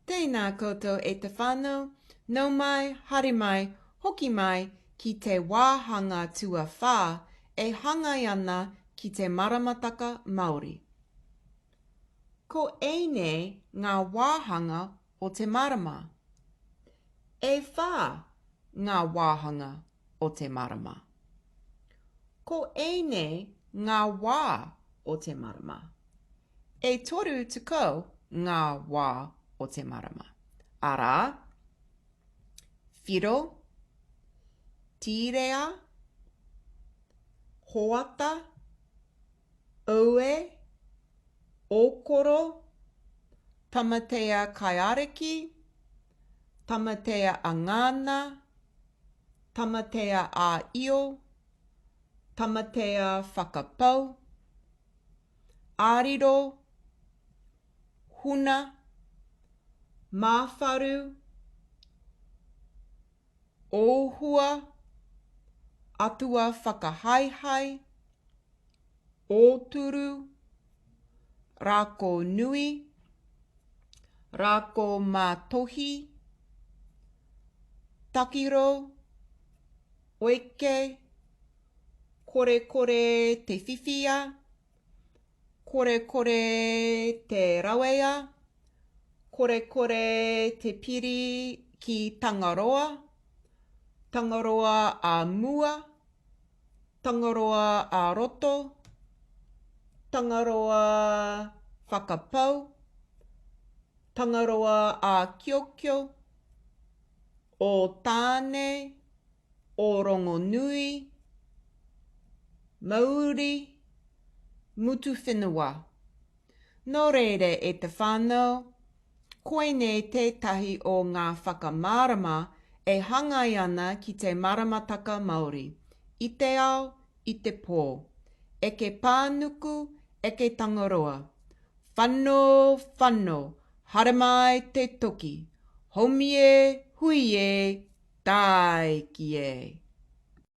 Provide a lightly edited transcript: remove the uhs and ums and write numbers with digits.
Tēnā koutou e te whānau, nau mai, haere mai, hoki mai ki te wāhanga tua whā e hangai ana ki te maramataka Māori. Ko einei ngā wāhanga o te marama. E whā ngā wāhanga o te marama. Ko einei ngā wā o te marama. E toru tukau ngā wā o te marama. Arā, whiro, tīrea, hoata, aue, okoro, tamatea kaiareki, tamatea angana, tamatea āio, tamatea whakapau, āriro, huna, māwharu, ōhua, atua whakahaihai, ōturu, rāko nui, rāko mātohi, takiro, oike, kore kore te whiwhia, kore kore te rawea, kore kore te piri ki Tangaroa, Tangaroa a mua, Tangaroa a roto, Tangaroa whakapau, Tangaroa a kiokio, o tāne, o rongonui, Māori, mutu whenua. Nō reire e te whānau, koinei tētahi o ngā whakamārama e hangai ana ki te maramataka Māori. I te ao, i te pō. Eke pānuku, eke Tangaroa. Whano, whano, haere mai te toki. Homie, hui e, tai ki e.